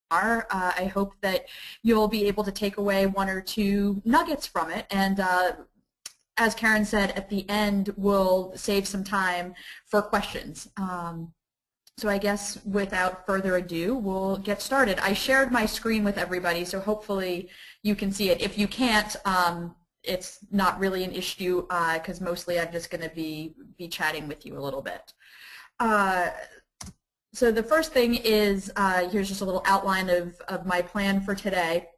I hope that you'll be able to take away one or two nuggets from it, and as Karen said, at the end we'll save some time for questions. So I guess without further ado, we'll get started. I shared my screen with everybody, so hopefully you can see it. If you can't, it's not really an issue because mostly I'm just going to be chatting with you a little bit. So the first thing is, here's just a little outline of my plan for today.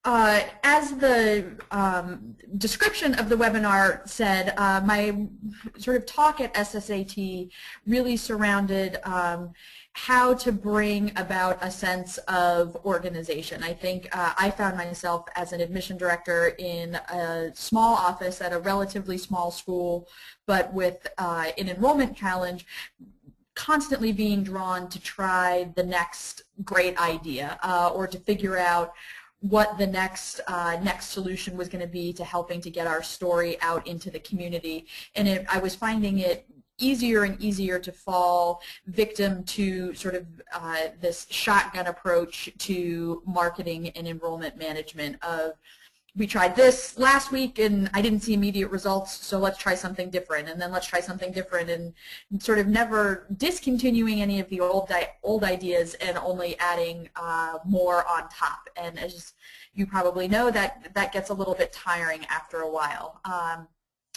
As the description of the webinar said, my sort of talk at SSAT really surrounded how to bring about a sense of organization. I think I found myself as an admission director in a small office at a relatively small school, but with an enrollment challenge, constantly being drawn to try the next great idea or to figure out what the next solution was going to be to helping to get our story out into the community. And I was finding it easier and easier to fall victim to sort of this shotgun approach to marketing and enrollment management of, we tried this last week and I didn't see immediate results, so let's try something different, and then let's try something different, and sort of never discontinuing any of the old ideas and only adding more on top. And as you probably know, that gets a little bit tiring after a while.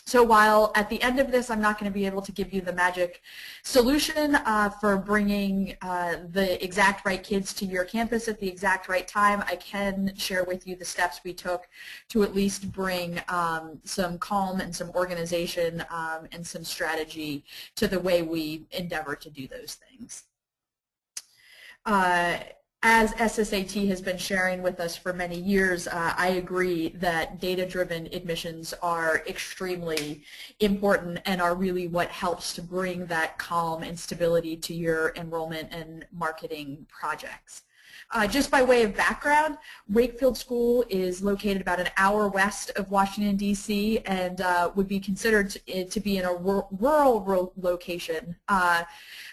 So while at the end of this I'm not going to be able to give you the magic solution for bringing the exact right kids to your campus at the exact right time, I can share with you the steps we took to at least bring some calm and some organization and some strategy to the way we endeavor to do those things. As SSAT has been sharing with us for many years, I agree that data-driven admissions are extremely important and are really what helps to bring that calm and stability to your enrollment and marketing projects. Just by way of background, Wakefield School is located about an hour west of Washington, D.C., and would be considered to be in a rural location.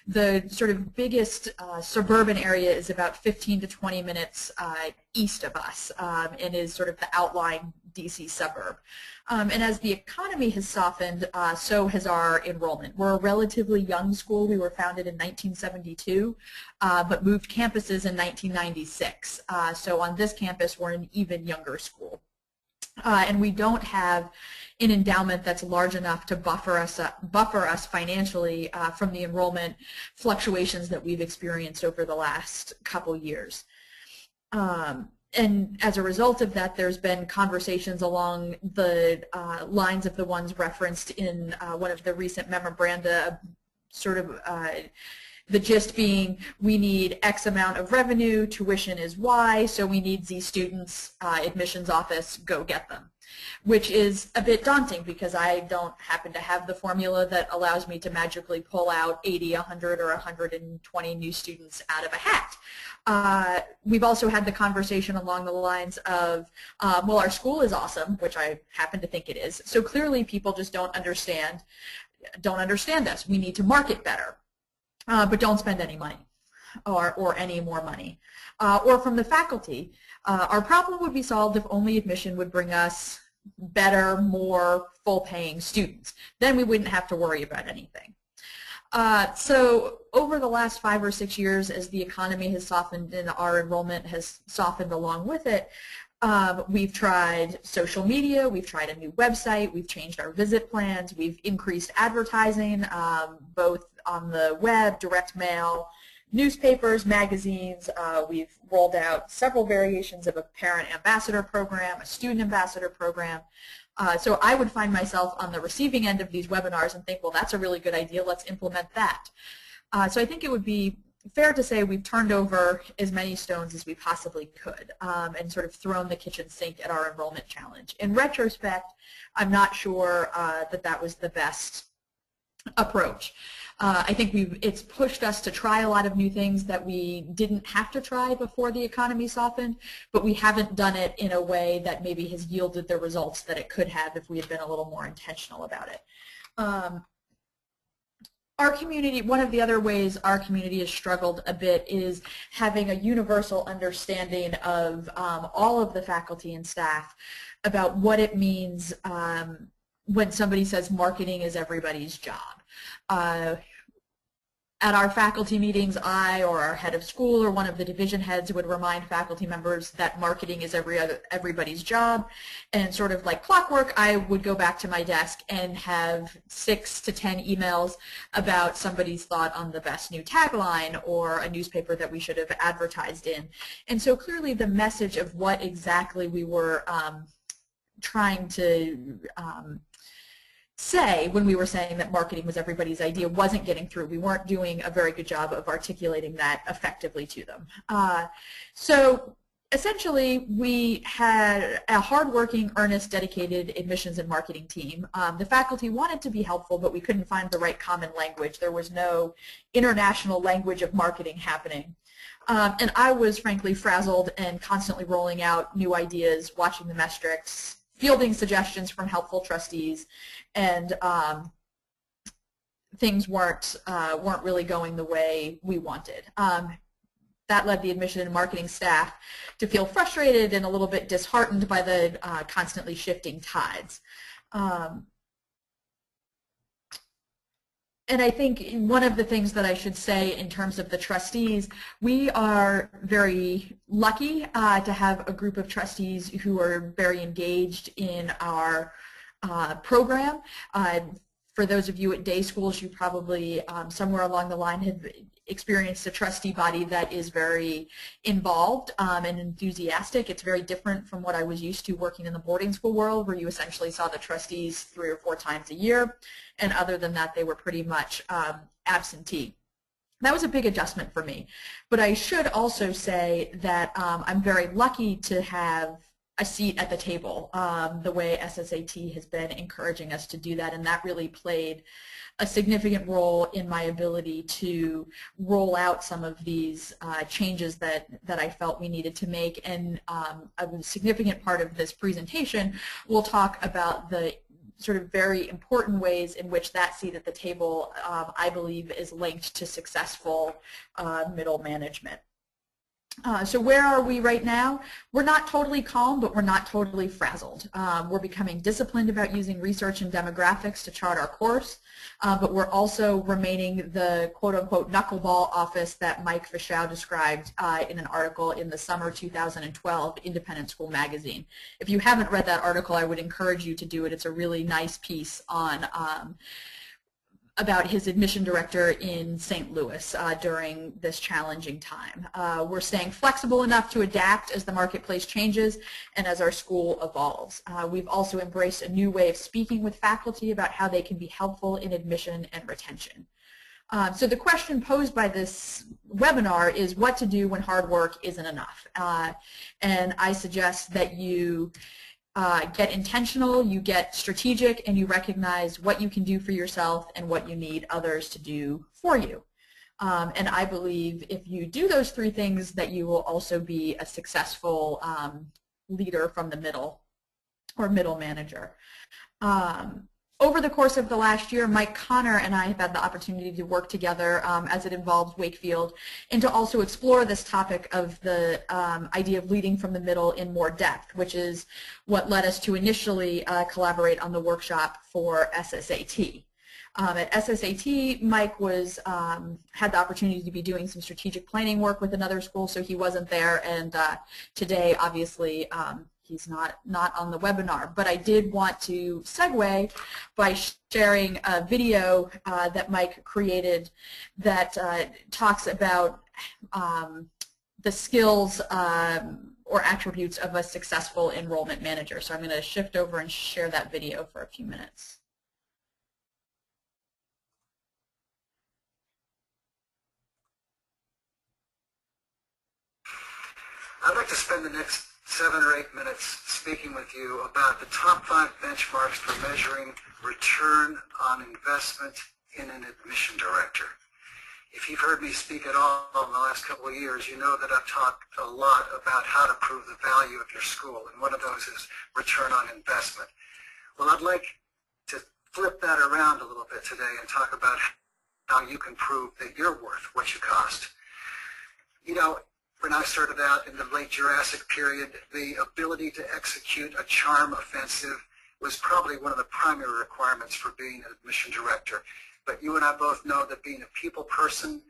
The sort of biggest suburban area is about 15 to 20 minutes east of us and is sort of the outlying DC suburb. And as the economy has softened, so has our enrollment. We're a relatively young school. We were founded in 1972, but moved campuses in 1996. So on this campus, we're an even younger school. And we don't have an endowment that's large enough to buffer us financially from the enrollment fluctuations that we've experienced over the last couple years. And as a result of that, there's been conversations along the lines of the ones referenced in one of the recent memoranda, sort of the gist being, we need X amount of revenue, tuition is Y, so we need Z students, admissions office, go get them. Which is a bit daunting because I don't happen to have the formula that allows me to magically pull out 80, 100, or 120 new students out of a hat. We've also had the conversation along the lines of, well, our school is awesome, which I happen to think it is, so clearly people just don't understand us. We need to market better. But don't spend any money or any more money. Or from the faculty, our problem would be solved if only admission would bring us better, more full-paying students. Then we wouldn't have to worry about anything. So over the last 5 or 6 years, as the economy has softened and our enrollment has softened along with it, we've tried social media, we've tried a new website, we've changed our visit plans, we've increased advertising, both on the web, direct mail, newspapers, magazines. We've rolled out several variations of a parent ambassador program, a student ambassador program. So I would find myself on the receiving end of these webinars and think, well, that's a really good idea, let's implement that. So I think it would be fair to say we've turned over as many stones as we possibly could and sort of thrown the kitchen sink at our enrollment challenge. In retrospect, I'm not sure that that was the best approach. I think it's pushed us to try a lot of new things that we didn't have to try before the economy softened, but we haven't done it in a way that maybe has yielded the results that it could have if we had been a little more intentional about it. Our community, one of the other ways our community has struggled a bit is having a universal understanding of all of the faculty and staff about what it means when somebody says marketing is everybody's job. At our faculty meetings, I or our head of school or one of the division heads would remind faculty members that marketing is everybody's job. And sort of like clockwork, I would go back to my desk and have 6 to 10 emails about somebody's thought on the best new tagline or a newspaper that we should have advertised in. And so clearly the message of what exactly we were trying to say when we were saying that marketing was everybody's idea wasn't getting through. We weren't doing a very good job of articulating that effectively to them. So essentially, we had a hardworking, earnest, dedicated admissions and marketing team. The faculty wanted to be helpful, but we couldn't find the right common language. There was no international language of marketing happening. And I was frankly frazzled and constantly rolling out new ideas, watching the metrics, fielding suggestions from helpful trustees, and things weren't really going the way we wanted. That led the admission and marketing staff to feel frustrated and a little bit disheartened by the constantly shifting tides. And I think one of the things that I should say in terms of the trustees, we are very lucky to have a group of trustees who are very engaged in our program. For those of you at day schools, you probably somewhere along the line have experienced a trustee body that is very involved and enthusiastic. It's very different from what I was used to working in the boarding school world, where you essentially saw the trustees 3 or 4 times a year, and other than that they were pretty much absentee. That was a big adjustment for me. But I should also say that I'm very lucky to have a seat at the table, the way SSAT has been encouraging us to do that, and that really played a significant role in my ability to roll out some of these changes that I felt we needed to make. And a significant part of this presentation will talk about the sort of very important ways in which that seat at the table, I believe, is linked to successful middle management. So where are we right now? We're not totally calm, but we're not totally frazzled. We're becoming disciplined about using research and demographics to chart our course, but we're also remaining the quote-unquote knuckleball office that Mike Fischau described in an article in the summer 2012 Independent School Magazine. If you haven't read that article, I would encourage you to do it. It's a really nice piece on about his admission director in St. Louis during this challenging time. We're staying flexible enough to adapt as the marketplace changes and as our school evolves. We've also embraced a new way of speaking with faculty about how they can be helpful in admission and retention. So the question posed by this webinar is what to do when hard work isn't enough. And I suggest that you get intentional, you get strategic, and you recognize what you can do for yourself and what you need others to do for you. And I believe if you do those 3 things, that you will also be a successful leader from the middle or middle manager. Over the course of the last year, Mike Connor and I have had the opportunity to work together as it involves Wakefield, and to also explore this topic of the idea of leading from the middle in more depth, which is what led us to initially collaborate on the workshop for SSAT. At SSAT, Mike was had the opportunity to be doing some strategic planning work with another school, so he wasn't there, and today, obviously, he's not on the webinar. But I did want to segue by sharing a video that Mike created that talks about the skills or attributes of a successful enrollment manager. So I'm going to shift over and share that video for a few minutes. I'd like to spend the next 7 or 8 minutes speaking with you about the top 5 benchmarks for measuring return on investment in an admission director. If you've heard me speak at all in the last couple of years, you know that I've talked a lot about how to prove the value of your school, and one of those is return on investment. Well, I'd like to flip that around a little bit today and talk about how you can prove that you're worth what you cost. You know, when I started out in the late Jurassic period, the ability to execute a charm offensive was probably one of the primary requirements for being an admission director. But you and I both know that being a people person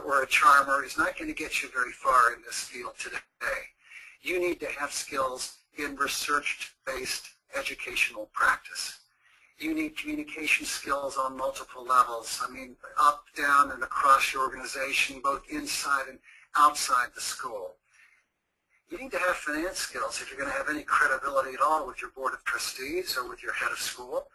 or a charmer is not going to get you very far in this field today. You need to have skills in research-based educational practice. You need communication skills on multiple levels. I mean, up, down, and across your organization, both inside and outside the school. You need to have finance skills if you're going to have any credibility at all with your board of trustees or with your head of school.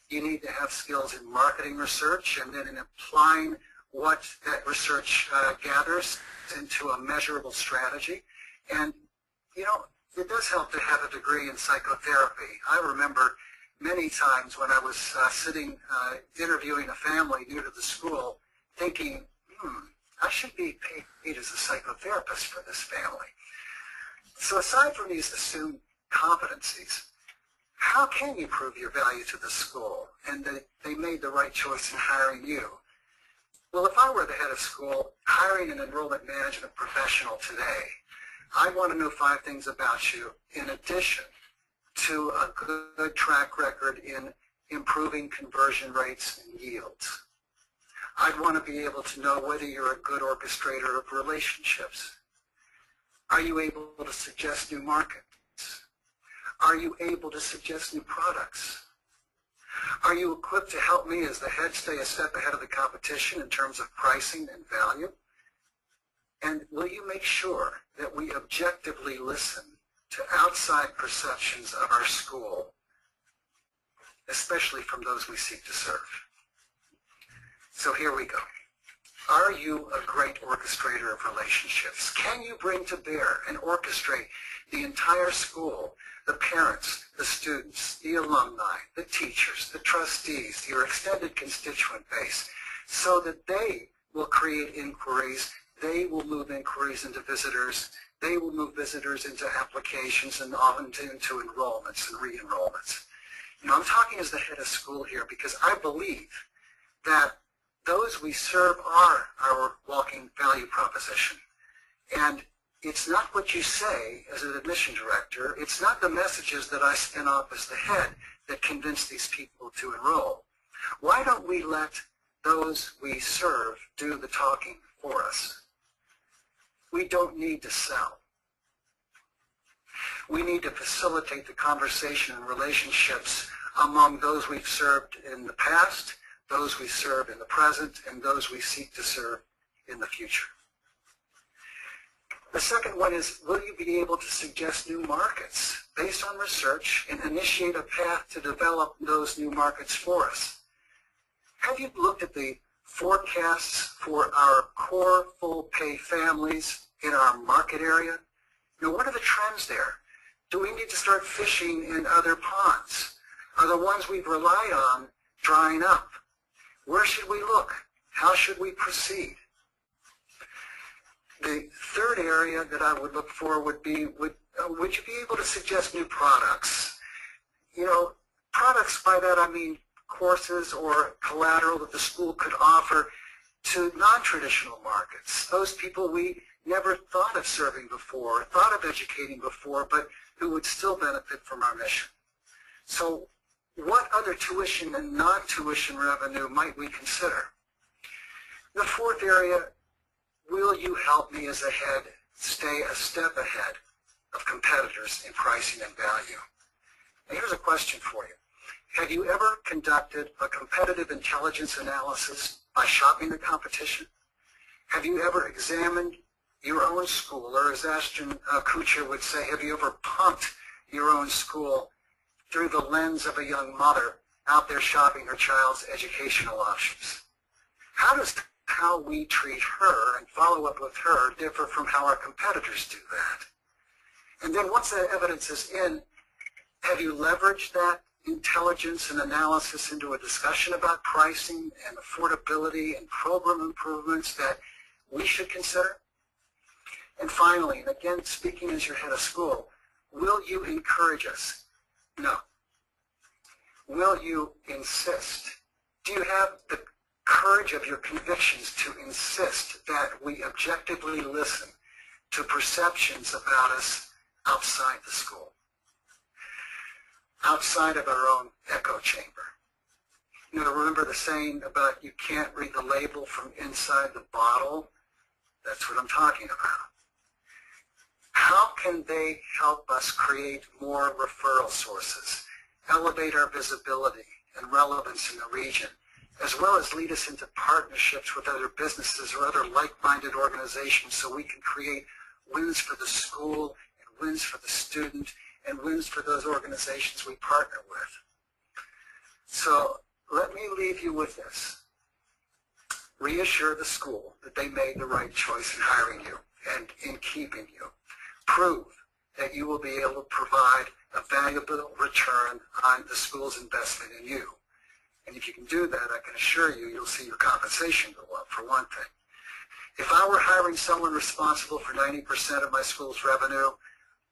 You need to have skills in marketing research and then in applying what that research gathers into a measurable strategy. And, you know, it does help to have a degree in psychotherapy. I remember many times when I was sitting interviewing a family new to the school thinking, I should be paid as a psychotherapist for this family. So aside from these assumed competencies, how can you prove your value to the school and that they made the right choice in hiring you? Well, if I were the head of school hiring an enrollment management professional today, I want to know 5 things about you in addition to a good track record in improving conversion rates and yields. I'd want to be able to know whether you're a good orchestrator of relationships. Are you able to suggest new markets? Are you able to suggest new products? Are you equipped to help me as the head stay a step ahead of the competition in terms of pricing and value? And will you make sure that we objectively listen to outside perceptions of our school, especially from those we seek to serve? So here we go. Are you a great orchestrator of relationships? Can you bring to bear and orchestrate the entire school, the parents, the students, the alumni, the teachers, the trustees, your extended constituent base, so that they will create inquiries, they will move inquiries into visitors, they will move visitors into applications and often into enrollments and re-enrollments. You know, I'm talking as the head of school here because I believe that those we serve are our walking value proposition. And it's not what you say as an admission director, it's not the messages that I spin off as the head that convince these people to enroll. Why don't we let those we serve do the talking for us? We don't need to sell. We need to facilitate the conversation and relationships among those we've served in the past, those we serve in the present, and those we seek to serve in the future. The second one is, will you be able to suggest new markets based on research and initiate a path to develop those new markets for us? Have you looked at the forecasts for our core full pay families in our market area? You know, what are the trends there? Do we need to start fishing in other ponds? Are the ones we've relied on drying up? Where should we look? How should we proceed? The third area that I would look for would be, would you be able to suggest new products? You know, products, by that I mean courses or collateral that the school could offer to non-traditional markets, those people we never thought of serving before, thought of educating before, but who would still benefit from our mission. So what other tuition and non-tuition revenue might we consider? The fourth area, will you help me as a head stay a step ahead of competitors in pricing and value? Now here's a question for you. Have you ever conducted a competitive intelligence analysis by shopping the competition? Have you ever examined your own school, or as Ashton Kutcher would say, have you ever pumped your own school through the lens of a young mother out there shopping her child's educational options? How does how we treat her and follow up with her differ from how our competitors do that? And then once that evidence is in, have you leveraged that intelligence and analysis into a discussion about pricing and affordability and program improvements that we should consider? And finally, and again, speaking as your head of school, will you encourage us? No. Will you insist? Do you have the courage of your convictions to insist that we objectively listen to perceptions about us outside the school, outside of our own echo chamber. You know, remember the saying about you can't read the label from inside the bottle? That's what I'm talking about. How can they help us create more referral sources, elevate our visibility and relevance in the region, as well as lead us into partnerships with other businesses or other like-minded organizations so we can create wins for the school and wins for the student and wins for those organizations we partner with. So let me leave you with this. Reassure the school that they made the right choice in hiring you and in keeping you. Prove that you will be able to provide a valuable return on the school's investment in you. And if you can do that, I can assure you, you'll see your compensation go up, for one thing. If I were hiring someone responsible for 90% of my school's revenue,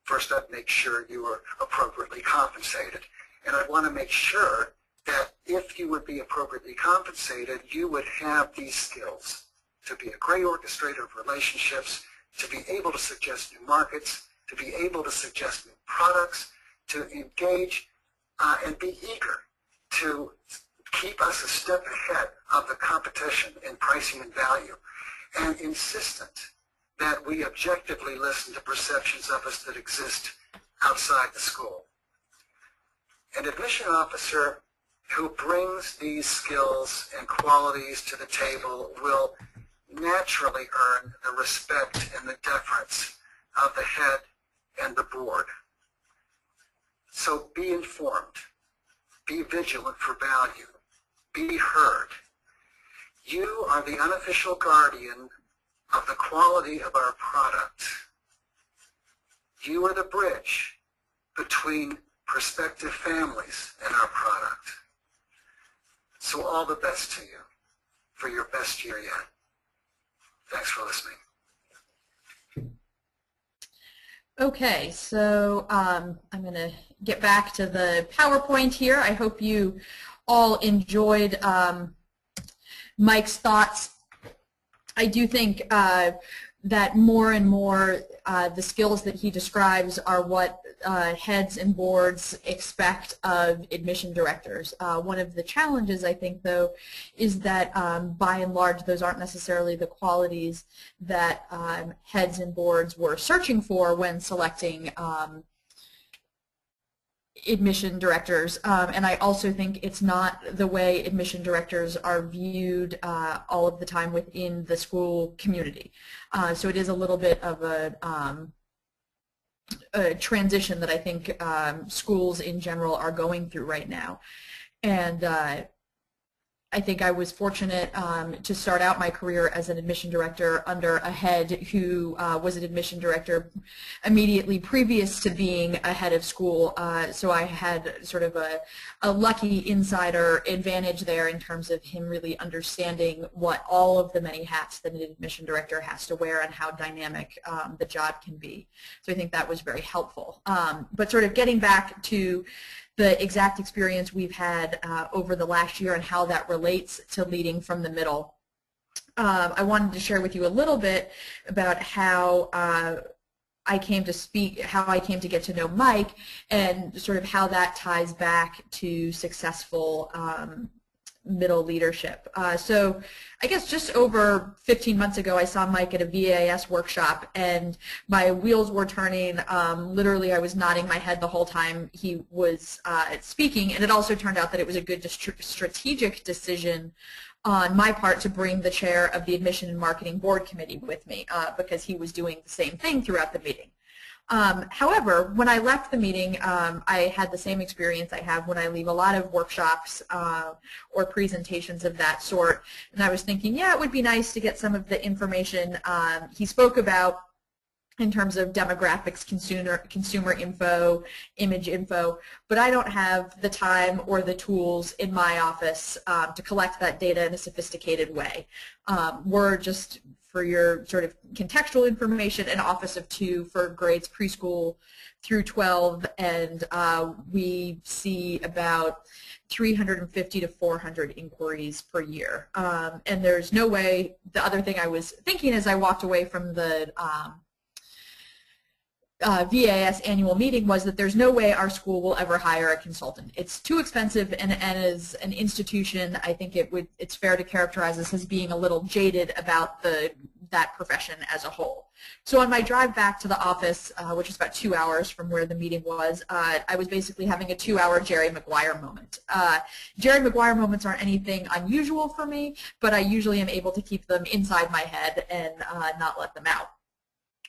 first I'd make sure you were appropriately compensated. And I'd want to make sure that if you would be appropriately compensated, you would have these skills to be a great orchestrator of relationships, to be able to suggest new markets, to be able to suggest new products, to engage and be eager to keep us a step ahead of the competition in pricing and value, and insistent that we objectively listen to perceptions of us that exist outside the school. An admission officer who brings these skills and qualities to the table will naturally earn the respect and the deference of the head and the board. So be informed, be vigilant for value, be heard. You are the unofficial guardian of the quality of our product. You are the bridge between prospective families and our product. So all the best to you for your best year yet. Thanks for listening. Okay, so I'm going to get back to the PowerPoint here. I hope you all enjoyed Mike's thoughts. I do think that more and more the skills that he describes are what heads and boards expect of admission directors. One of the challenges, I think, though, is that by and large those aren't necessarily the qualities that heads and boards were searching for when selecting admission directors, and I also think it's not the way admission directors are viewed all of the time within the school community. So it is a little bit of a transition that I think schools in general are going through right now. And I think I was fortunate to start out my career as an admission director under a head who was an admission director immediately previous to being a head of school. So I had sort of a lucky insider advantage there in terms of him really understanding what all of the many hats that an admission director has to wear and how dynamic the job can be. So I think that was very helpful. But sort of getting back to the exact experience we've had over the last year and how that relates to leading from the middle. I wanted to share with you a little bit about how I came to speak, how I came to get to know Mike, and sort of how that ties back to successful middle leadership. So I guess just over 15 months ago, I saw Mike at a VAS workshop, and my wheels were turning. Literally, I was nodding my head the whole time he was speaking, and it also turned out that it was a good strategic decision on my part to bring the chair of the Admission and Marketing Board Committee with me because he was doing the same thing throughout the meeting. However, when I left the meeting, I had the same experience I have when I leave a lot of workshops or presentations of that sort, and I was thinking, yeah, it would be nice to get some of the information he spoke about in terms of demographics, consumer info, image info, but I don't have the time or the tools in my office to collect that data in a sophisticated way. We're just, for your sort of contextual information, an office of 2 for grades preschool through 12, and we see about 350 to 400 inquiries per year. And there's no way, the other thing I was thinking as I walked away from the VAS annual meeting was that there's no way our school will ever hire a consultant. It's too expensive, and as an institution, I think it's fair to characterize us as being a little jaded about that profession as a whole. So on my drive back to the office, which is about 2 hours from where the meeting was, I was basically having a 2-hour Jerry Maguire moment. Jerry Maguire moments aren't anything unusual for me, but I usually am able to keep them inside my head and not let them out.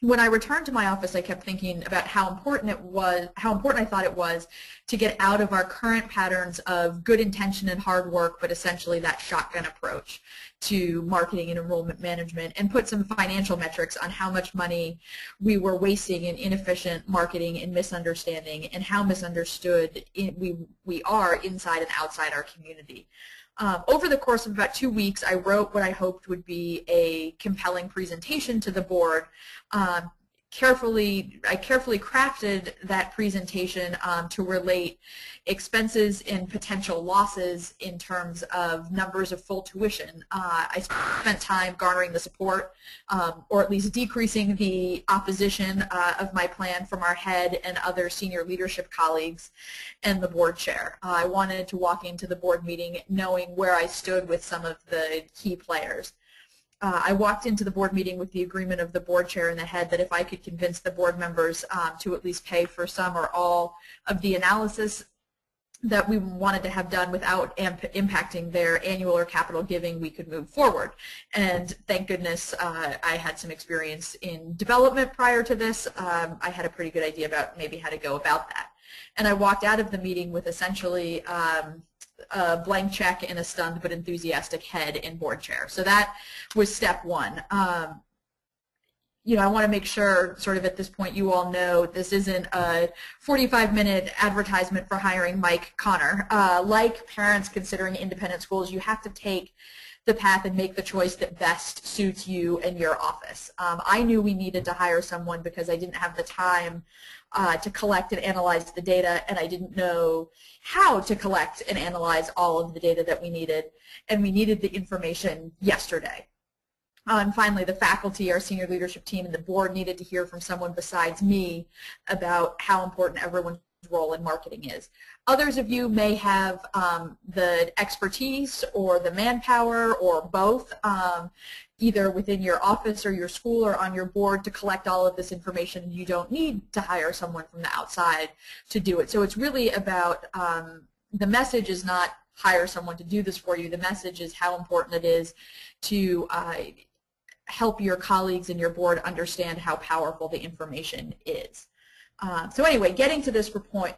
When I returned to my office, I kept thinking about how important I thought it was to get out of our current patterns of good intention and hard work, but essentially that shotgun approach to marketing and enrollment management, and put some financial metrics on how much money we were wasting in inefficient marketing and misunderstanding, and how misunderstood we are inside and outside our community. Over the course of about 2 weeks, I wrote what I hoped would be a compelling presentation to the board. I carefully crafted that presentation to relate expenses and potential losses in terms of numbers of full tuition. I spent time garnering the support, or at least decreasing the opposition of my plan from our head and other senior leadership colleagues and the board chair. I wanted to walk into the board meeting knowing where I stood with some of the key players. I walked into the board meeting with the agreement of the board chair and the head that if I could convince the board members to at least pay for some or all of the analysis that we wanted to have done without impacting their annual or capital giving, we could move forward. And thank goodness I had some experience in development prior to this. I had a pretty good idea about maybe how to go about that. And I walked out of the meeting with essentially a blank check and a stunned but enthusiastic head and board chair. So that was step one. I want to make sure sort of at this point you all know this isn't a 45-minute advertisement for hiring Mike Connor. Like parents considering independent schools, you have to take the path and make the choice that best suits you and your office. I knew we needed to hire someone because I didn't have the time to collect and analyze the data, and I didn't know how to collect and analyze all of the data that we needed, and we needed the information yesterday. And finally, the faculty, our senior leadership team, and the board needed to hear from someone besides me about how important everyone's role in marketing is. Others of you may have the expertise or the manpower or both, either within your office or your school or on your board to collect all of this information, and you don't need to hire someone from the outside to do it. So it's really about, the message is not hire someone to do this for you. The message is how important it is to help your colleagues and your board understand how powerful the information is. So anyway, getting to this point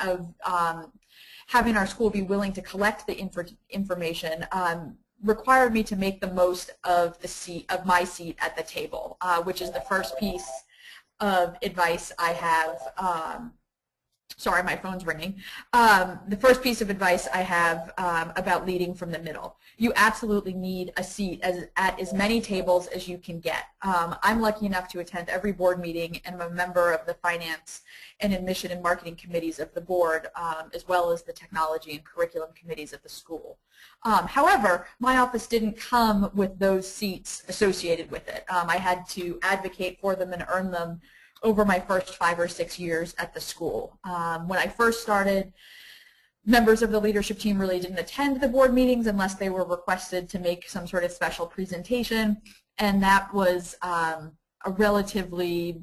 of having our school be willing to collect the information required me to make the most of my seat at the table, which is the first piece of advice I have. Sorry, my phone's ringing. The first piece of advice I have about leading from the middle. You absolutely need a seat at as many tables as you can get. I'm lucky enough to attend every board meeting, and I'm a member of the finance and admission and marketing committees of the board, as well as the technology and curriculum committees of the school. However, my office didn't come with those seats associated with it. I had to advocate for them and earn them over my first 5 or 6 years at the school. When I first started, members of the leadership team really didn't attend the board meetings unless they were requested to make some sort of special presentation, and that was a relatively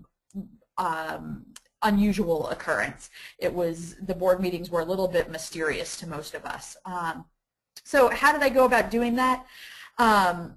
unusual occurrence. The board meetings were a little bit mysterious to most of us. So how did I go about doing that? I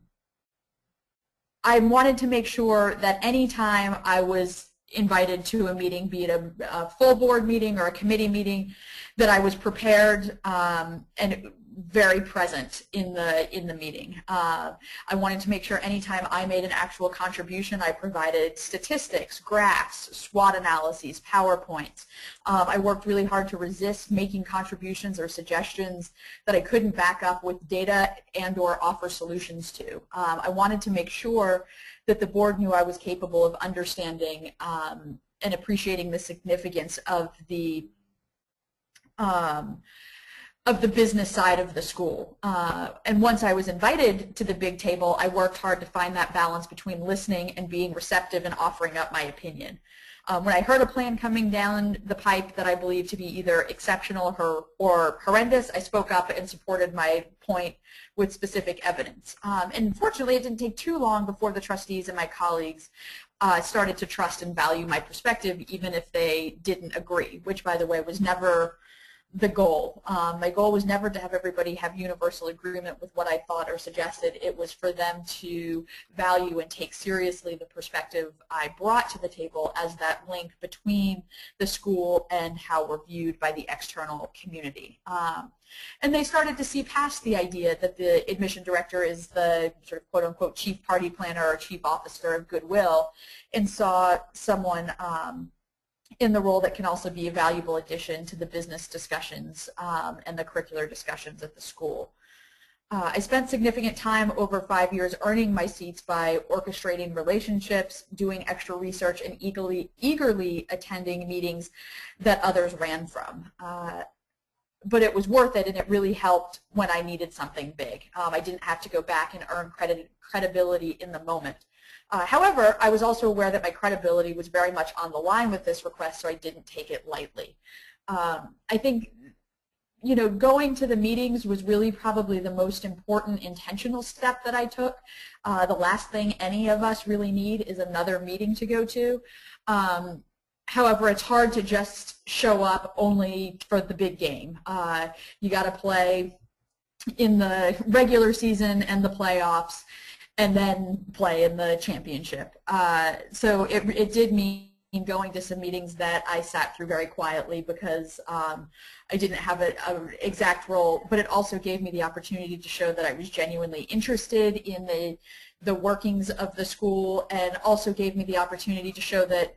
wanted to make sure that any time I was invited to a meeting, be it a full board meeting or a committee meeting, that I was prepared and very present in the meeting. I wanted to make sure anytime I made an actual contribution, I provided statistics, graphs, SWOT analyses, PowerPoints. I worked really hard to resist making contributions or suggestions that I couldn't back up with data and or offer solutions to. I wanted to make sure that the board knew I was capable of understanding and appreciating the significance of the business side of the school. And once I was invited to the big table, I worked hard to find that balance between listening and being receptive and offering up my opinion. When I heard a plan coming down the pipe that I believed to be either exceptional or horrendous, I spoke up and supported my point with specific evidence. And fortunately, it didn't take too long before the trustees and my colleagues started to trust and value my perspective, even if they didn't agree, which, by the way, was never the goal. My goal was never to have everybody have universal agreement with what I thought or suggested. It was for them to value and take seriously the perspective I brought to the table as that link between the school and how we're viewed by the external community. And they started to see past the idea that the admission director is the sort of quote-unquote chief party planner or chief officer of goodwill, and saw someone in the role that can also be a valuable addition to the business discussions and the curricular discussions at the school. I spent significant time over 5 years earning my seats by orchestrating relationships, doing extra research, and eagerly attending meetings that others ran from. But it was worth it, and it really helped when I needed something big. I didn't have to go back and earn credibility in the moment. However, I was also aware that my credibility was very much on the line with this request, so I didn't take it lightly. I think, you know, going to the meetings was really probably the most important intentional step that I took. The last thing any of us really need is another meeting to go to. However, it's hard to just show up only for the big game. You got to play in the regular season and the playoffs, and then play in the championship. So it did mean going to some meetings that I sat through very quietly because I didn't have an exact role, but it also gave me the opportunity to show that I was genuinely interested in the workings of the school, and also gave me the opportunity to show that,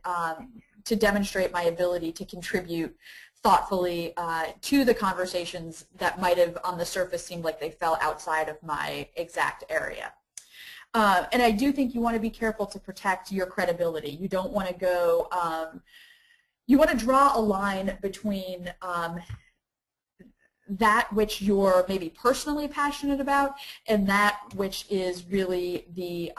to demonstrate my ability to contribute thoughtfully to the conversations that might have on the surface seemed like they fell outside of my exact area. And I do think you want to be careful to protect your credibility. You don't want to go, you want to draw a line between that which you're maybe personally passionate about and that which is really the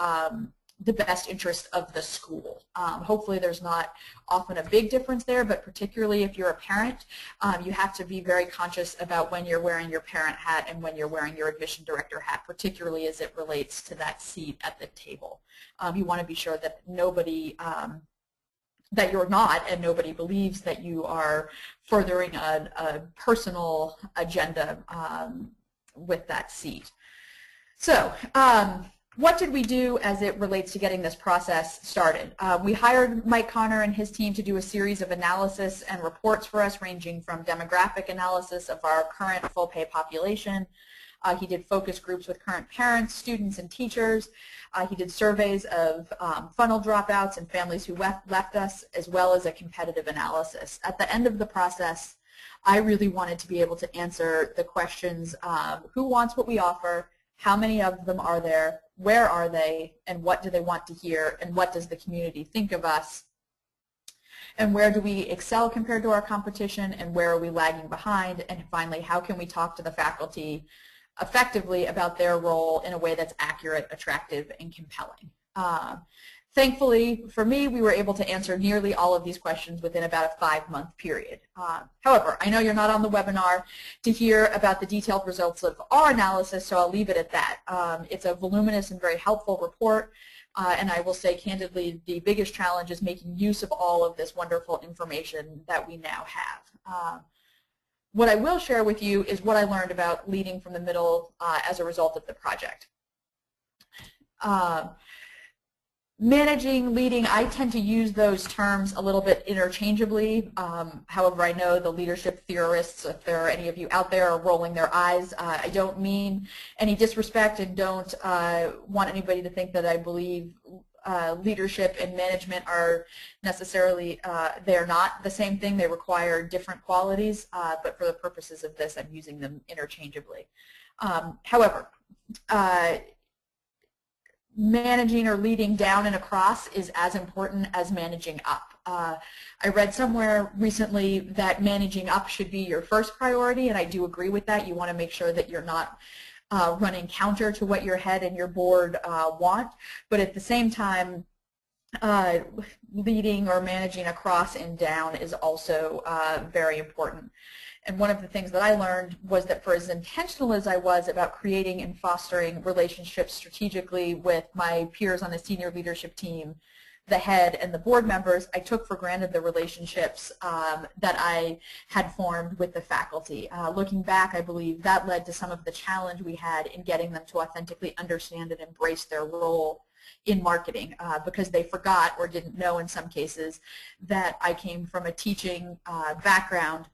best interest of the school. Hopefully there's not often a big difference there, but particularly if you're a parent, you have to be very conscious about when you're wearing your parent hat and when you're wearing your admission director hat, particularly as it relates to that seat at the table. You want to be sure that nobody, that you're not, and nobody believes that you are furthering a personal agenda with that seat. So, what did we do as it relates to getting this process started? We hired Mike Connor and his team to do a series of analysis and reports for us, ranging from demographic analysis of our current full pay population. He did focus groups with current parents, students, and teachers. He did surveys of funnel dropouts and families who left us, as well as a competitive analysis. At the end of the process, I really wanted to be able to answer the questions, who wants what we offer, how many of them are there, where are they, and what do they want to hear, and what does the community think of us, and where do we excel compared to our competition, and where are we lagging behind, and finally, how can we talk to the faculty effectively about their role in a way that's accurate, attractive, and compelling. Thankfully, for me, we were able to answer nearly all of these questions within about a 5-month period. However, I know you're not on the webinar to hear about the detailed results of our analysis, so I'll leave it at that. It's a voluminous and very helpful report, and I will say candidly, the biggest challenge is making use of all of this wonderful information that we now have. What I will share with you is what I learned about leading from the middle as a result of the project. Managing, leading, I tend to use those terms a little bit interchangeably. However, I know the leadership theorists, if there are any of you out there, are rolling their eyes. I don't mean any disrespect and don't want anybody to think that I believe leadership and management are necessarily, they are not the same thing. They require different qualities, but for the purposes of this, I'm using them interchangeably. However, managing or leading down and across is as important as managing up. I read somewhere recently that managing up should be your first priority, and I do agree with that. You want to make sure that you're not running counter to what your head and your board want, but at the same time, leading or managing across and down is also very important. And one of the things that I learned was that for as intentional as I was about creating and fostering relationships strategically with my peers on the senior leadership team, the head and the board members, I took for granted the relationships that I had formed with the faculty. Looking back, I believe that led to some of the challenge we had in getting them to authentically understand and embrace their role in marketing because they forgot or didn't know in some cases that I came from a teaching background,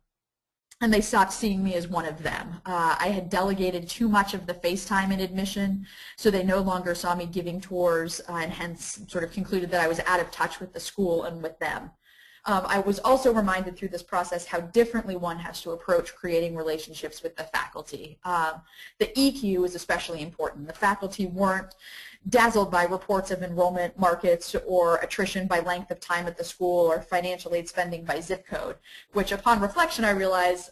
and they stopped seeing me as one of them. I had delegated too much of the face time in admission, so they no longer saw me giving tours and hence sort of concluded that I was out of touch with the school and with them. I was also reminded through this process how differently one has to approach creating relationships with the faculty. The EQ is especially important. The faculty weren't dazzled by reports of enrollment markets or attrition by length of time at the school or financial aid spending by zip code, which upon reflection I realized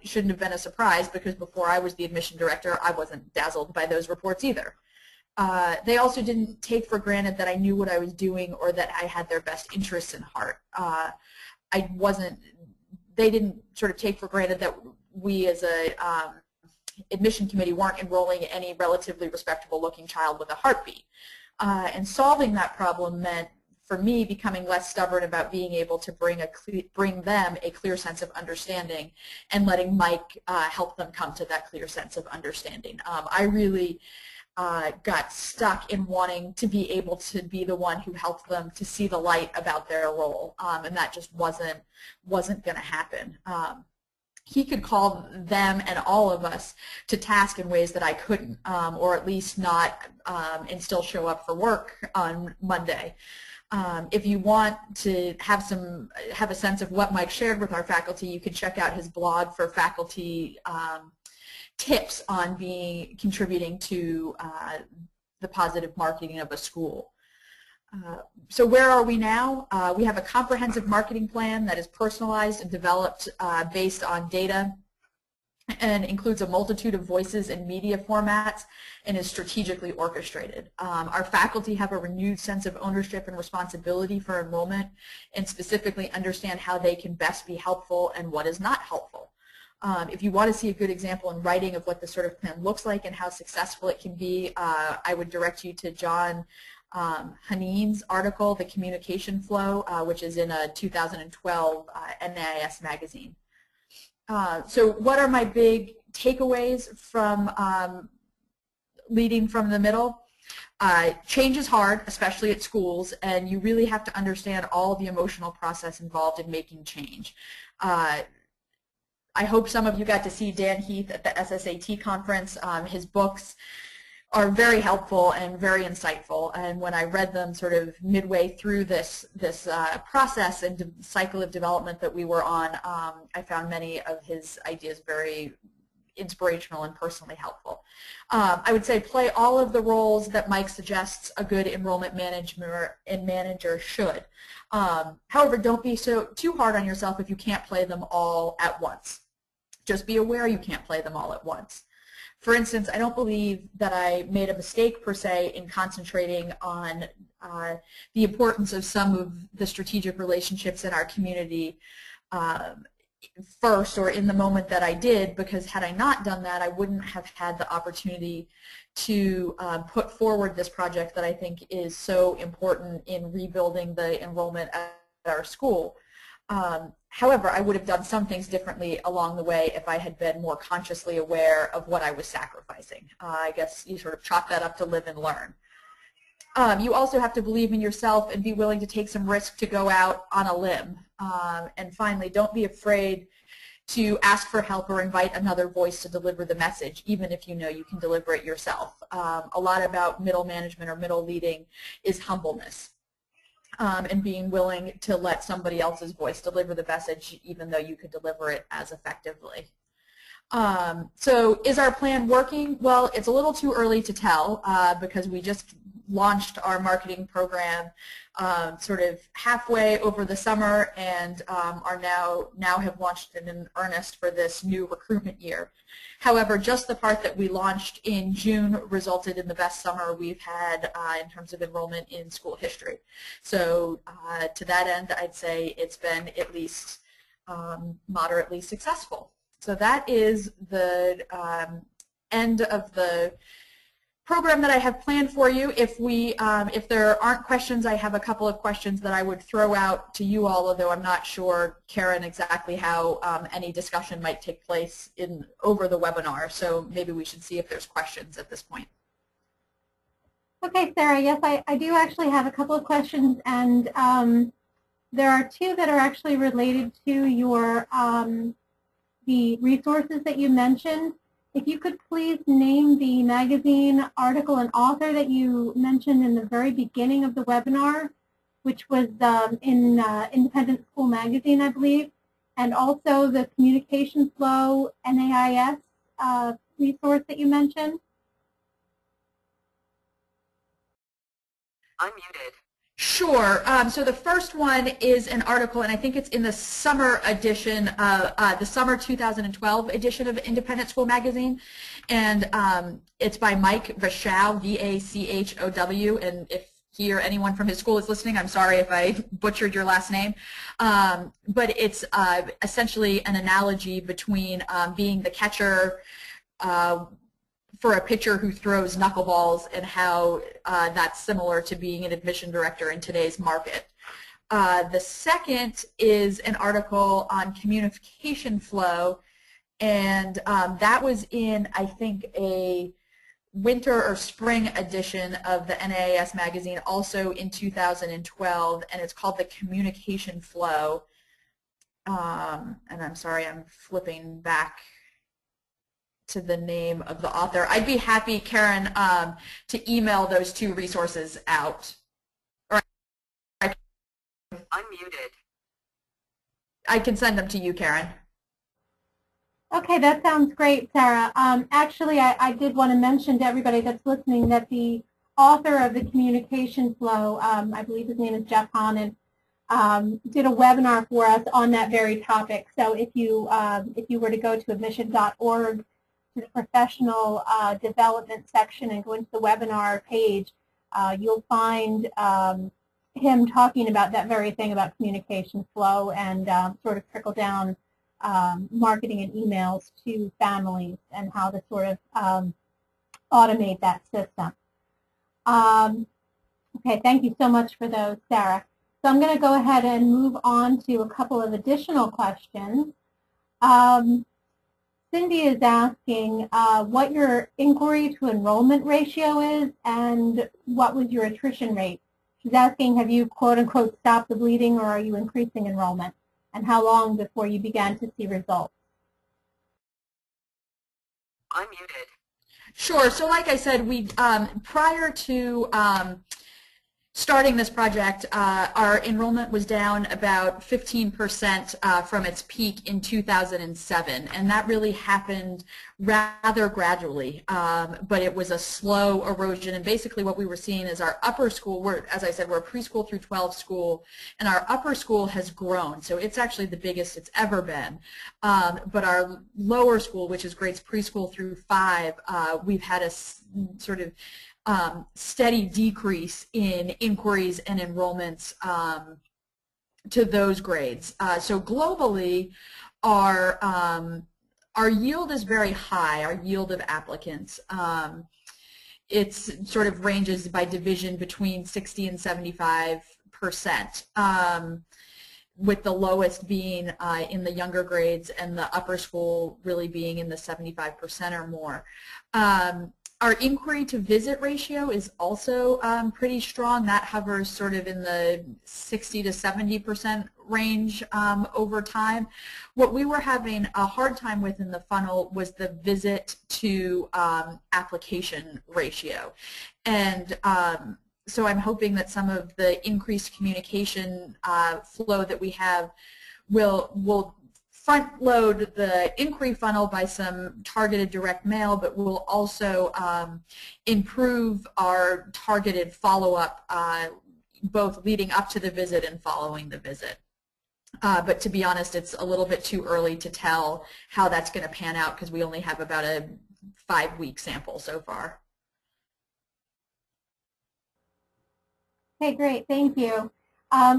shouldn't have been a surprise because before I was the admission director I wasn't dazzled by those reports either. They also didn't take for granted that I knew what I was doing or that I had their best interests in heart. They didn't sort of take for granted that we as a admission committee weren't enrolling any relatively respectable looking child with a heartbeat. And solving that problem meant for me becoming less stubborn about being able to bring them a clear sense of understanding and letting Mike help them come to that clear sense of understanding. I really got stuck in wanting to be able to be the one who helped them to see the light about their role, and that just wasn't going to happen. He could call them and all of us to task in ways that I couldn't, or at least not, and still show up for work on Monday. If you want to have a sense of what Mike shared with our faculty, you can check out his blog for faculty tips on contributing to the positive marketing of a school. So where are we now? We have a comprehensive marketing plan that is personalized and developed based on data and includes a multitude of voices and media formats and is strategically orchestrated. Our faculty have a renewed sense of ownership and responsibility for enrollment and specifically understand how they can best be helpful and what is not helpful. If you want to see a good example in writing of what this sort of plan looks like and how successful it can be, I would direct you to John Haneen's article, The Communication Flow, which is in a 2012 NAIS magazine. So what are my big takeaways from leading from the middle? Change is hard, especially at schools, and you really have to understand all the emotional process involved in making change. I hope some of you got to see Dan Heath at the SSAT conference. His books are very helpful and very insightful, and when I read them sort of midway through this process and cycle of development that we were on, I found many of his ideas very inspirational and personally helpful. I would say play all of the roles that Mike suggests a good enrollment manager should. However, don't be too hard on yourself if you can't play them all at once. Just be aware you can't play them all at once. For instance, I don't believe that I made a mistake per se in concentrating on the importance of some of the strategic relationships in our community first or in the moment that I did, because had I not done that, I wouldn't have had the opportunity to put forward this project that I think is so important in rebuilding the enrollment at our school. However, I would have done some things differently along the way if I had been more consciously aware of what I was sacrificing. I guess you sort of chalk that up to live and learn. You also have to believe in yourself and be willing to take some risk to go out on a limb. And finally, don't be afraid to ask for help or invite another voice to deliver the message, even if you know you can deliver it yourself. A lot about middle management or middle leading is humbleness. And being willing to let somebody else's voice deliver the message even though you could deliver it as effectively. So is our plan working? Well, it's a little too early to tell because we just launched our marketing program sort of halfway over the summer and are now have launched it in earnest for this new recruitment year. However, just the part that we launched in June resulted in the best summer we've had in terms of enrollment in school history. So to that end, I'd say it's been at least moderately successful. So that is the end of the program that I have planned for you. If there aren't questions, I have a couple of questions that I would throw out to you all, although I'm not sure, Karen, exactly how any discussion might take place over the webinar. So maybe we should see if there's questions at this point. Okay, Sarah, yes, I do actually have a couple of questions, and there are two that are actually related to your the resources that you mentioned. If you could please name the magazine, article, and author that you mentioned in the very beginning of the webinar, which was in Independent School Magazine, I believe, and also the Communication Flow NAIS resource that you mentioned. Unmuted. Sure. So the first one is an article, and I think it's in the summer edition, the summer 2012 edition of Independent School Magazine, and it's by Mike Vachow, V-A-C-H-O-W, and if he or anyone from his school is listening, I'm sorry if I butchered your last name, but it's essentially an analogy between being the catcher for a pitcher who throws knuckleballs and how that's similar to being an admission director in today's market. The second is an article on communication flow, and that was in, I think, a winter or spring edition of the NAIS magazine, also in 2012, and it's called The Communication Flow. And I'm sorry, I'm flipping back to the name of the author. I'd be happy, Karen, to email those two resources out. Unmuted. I can send them to you, Karen. Okay, that sounds great, Sarah. Actually, I did want to mention to everybody that's listening that the author of the Communication Flow, I believe his name is Jeff Honan, did a webinar for us on that very topic. So if you were to go to admission.org, to the professional development section and go into the webinar page, you'll find him talking about that very thing about communication flow and sort of trickle down marketing and emails to families and how to sort of automate that system. Okay, thank you so much for those, Sarah. So I'm going to go ahead and move on to a couple of additional questions. Cindy is asking what your inquiry to enrollment ratio is and what was your attrition rate. She's asking, have you quote-unquote stopped the bleeding or are you increasing enrollment? And how long before you began to see results? Unmuted. Sure. So like I said, we prior to starting this project, our enrollment was down about 15% from its peak in 2007, and that really happened rather gradually, but it was a slow erosion, and basically what we were seeing is our upper school, as I said, we're a preschool through 12 school, and our upper school has grown, so it's actually the biggest it's ever been, but our lower school, which is grades preschool through 5, we've had a sort of steady decrease in inquiries and enrollments to those grades. So globally, our yield is very high, our yield of applicants. It's sort of ranges by division between 60 and 75%, with the lowest being in the younger grades and the upper school really being in the 75% or more. Our inquiry to visit ratio is also pretty strong. That hovers sort of in the 60 to 70% range over time. What we were having a hard time with in the funnel was the visit to application ratio. And so I'm hoping that some of the increased communication flow that we have will front load the inquiry funnel by some targeted direct mail, but we'll also improve our targeted follow-up both leading up to the visit and following the visit. But to be honest, it's a little bit too early to tell how that's going to pan out because we only have about a 5-week sample so far. Okay, great. Thank you.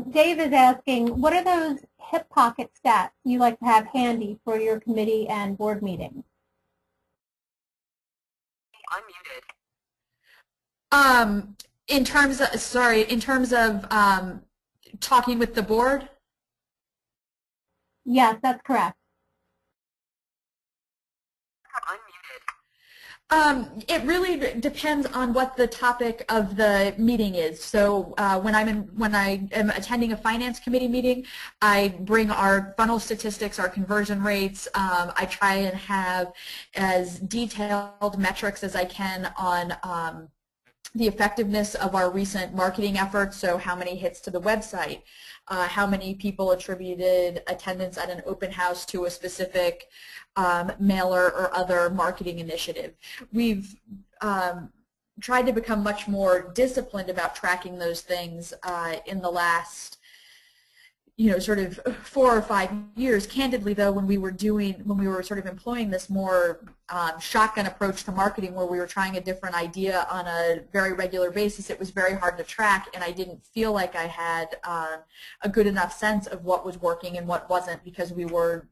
Dave is asking, what are those hip pocket stats you like to have handy for your committee and board meetings? I'm muted. In terms of talking with the board? Yes, that's correct. I'm muted. It really depends on what the topic of the meeting is. So when I am attending a finance committee meeting, I bring our funnel statistics, our conversion rates. I try and have as detailed metrics as I can on the effectiveness of our recent marketing efforts. So how many hits to the website, how many people attributed attendance at an open house to a specific mailer or other marketing initiative. We've tried to become much more disciplined about tracking those things in the last sort of 4 or 5 years. Candidly, though, when we were sort of employing this more shotgun approach to marketing, where we were trying a different idea on a very regular basis, it was very hard to track, and I didn't feel like I had a good enough sense of what was working and what wasn't, because we were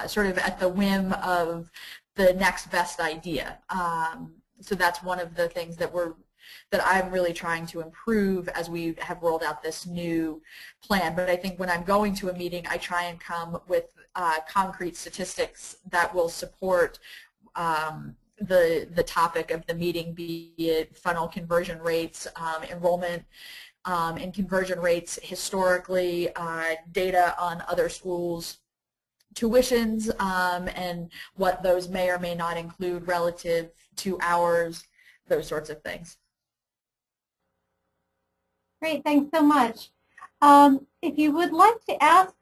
sort of at the whim of the next best idea. So that's one of the things that I'm really trying to improve as we have rolled out this new plan. But I think when I'm going to a meeting, I try and come with concrete statistics that will support the topic of the meeting, be it funnel conversion rates, enrollment and conversion rates historically, data on other schools' tuitions, and what those may or may not include relative to ours, those sorts of things. Great, thanks so much. If you would like to ask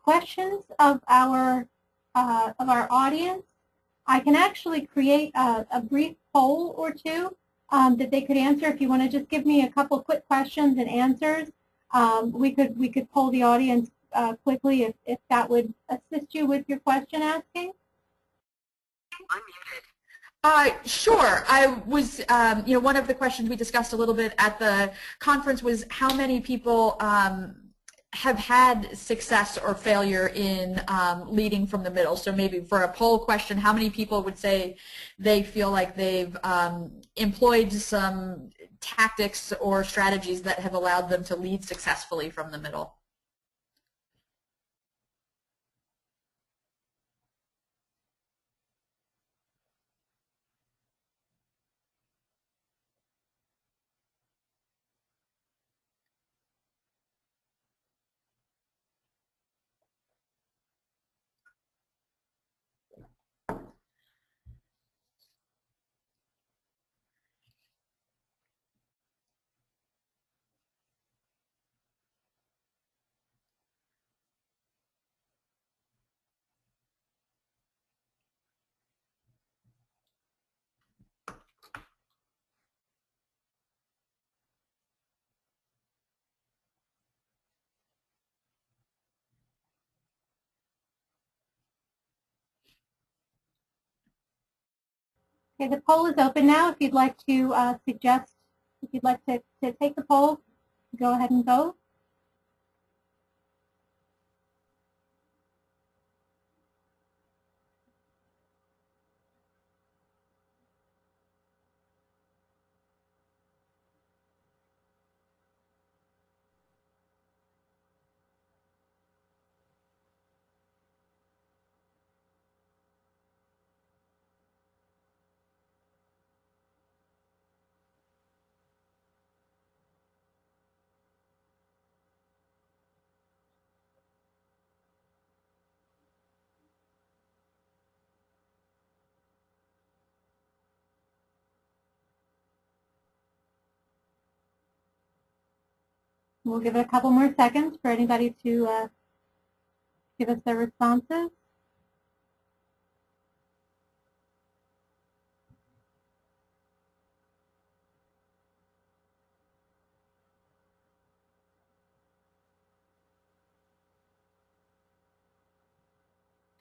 questions of our audience, I can actually create a brief poll or two that they could answer. If you want to just give me a couple quick questions and answers, we could poll the audience quickly if that would assist you with your question asking. I'm muted. Sure. I was, one of the questions we discussed a little bit at the conference was how many people have had success or failure in leading from the middle. So maybe for a poll question, how many people would say they feel like they've employed some tactics or strategies that have allowed them to lead successfully from the middle? Okay, the poll is open now. If you'd like to if you'd like to take the poll, go ahead and vote. We'll give it a couple more seconds for anybody to give us their responses.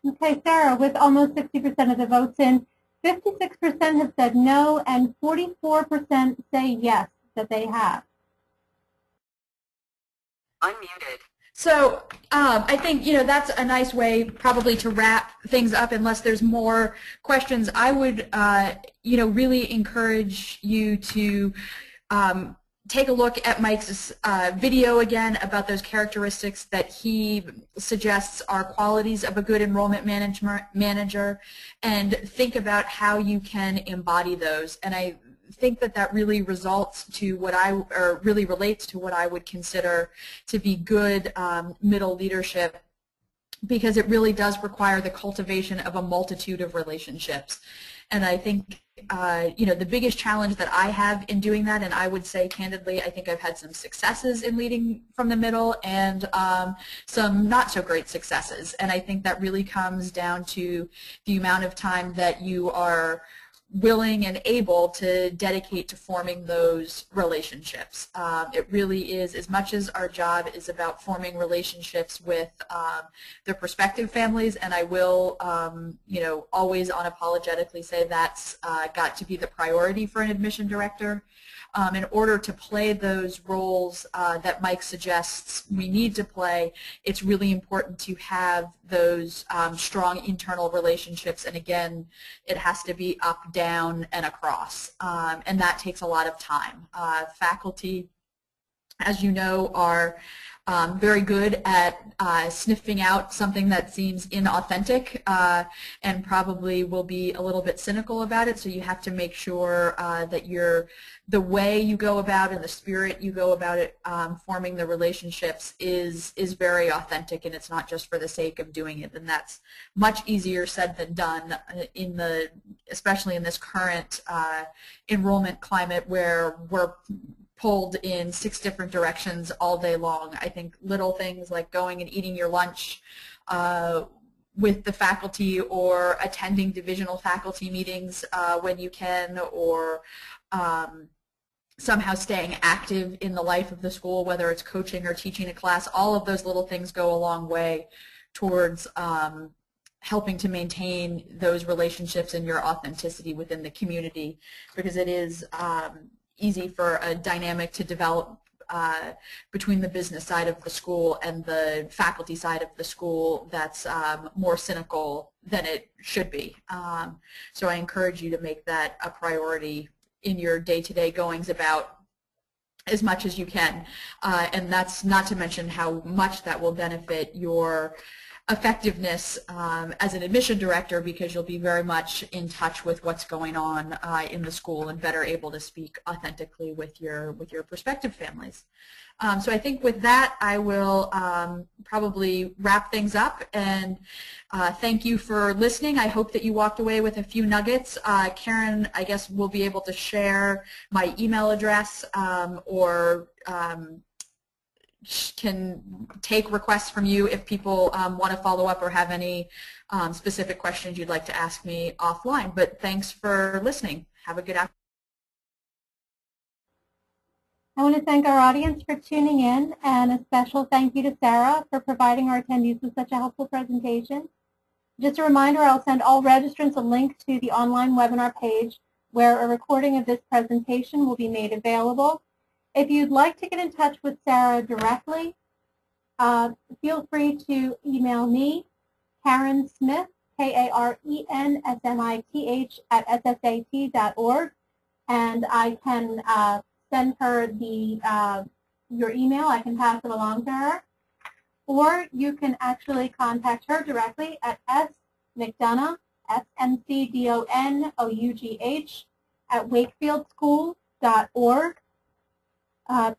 Okay, Sarah, with almost 60% of the votes in, 56% have said no, and 44% say yes, that they have. Unmuted. So I think, that's a nice way probably to wrap things up unless there's more questions. I would, really encourage you to take a look at Mike's video again about those characteristics that he suggests are qualities of a good enrollment manager, and think about how you can embody those. And I think that really relates to what I would consider to be good middle leadership, because it really does require the cultivation of a multitude of relationships. And I think the biggest challenge that I have in doing that, and I would say candidly, I think I've had some successes in leading from the middle and some not so great successes. And I think that really comes down to the amount of time that you are willing and able to dedicate to forming those relationships. It really is, as much as our job is about forming relationships with their prospective families, and I will, always unapologetically say that's got to be the priority for an admission director. In order to play those roles that Mike suggests we need to play, it's really important to have those strong internal relationships, and again, it has to be up, down, and across, and that takes a lot of time. Faculty, as you know, are very good at sniffing out something that seems inauthentic and probably will be a little bit cynical about it, so you have to make sure that the way you go about and the spirit you go about it forming the relationships is very authentic, and it's not just for the sake of doing it. And that's much easier said than done especially in this current enrollment climate where we're pulled in 6 different directions all day long. I think little things like going and eating your lunch with the faculty, or attending divisional faculty meetings when you can, or somehow staying active in the life of the school, whether it's coaching or teaching a class, all of those little things go a long way towards helping to maintain those relationships and your authenticity within the community, because it is easy for a dynamic to develop between the business side of the school and the faculty side of the school that's more cynical than it should be. So I encourage you to make that a priority in your day-to-day goings about as much as you can. And that's not to mention how much that will benefit your effectiveness as an admission director, because you'll be very much in touch with what's going on in the school and better able to speak authentically with your prospective families. So I think with that, I will probably wrap things up, and thank you for listening. I hope that you walked away with a few nuggets. Karen, I guess, will be able to share my email address or can take requests from you if people want to follow up or have any specific questions you'd like to ask me offline. But thanks for listening. Have a good afternoon. I want to thank our audience for tuning in, and a special thank you to Sarah for providing our attendees with such a helpful presentation. Just a reminder, I'll send all registrants a link to the online webinar page where a recording of this presentation will be made available. If you'd like to get in touch with Sarah directly, feel free to email me, Karen Smith, KarenSmith @ssat.org, and I can send her your email. I can pass it along to her. Or you can actually contact her directly at smcdonough, SMCDONOUGH, @wakefieldschools.org.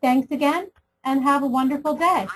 Thanks again, and have a wonderful day.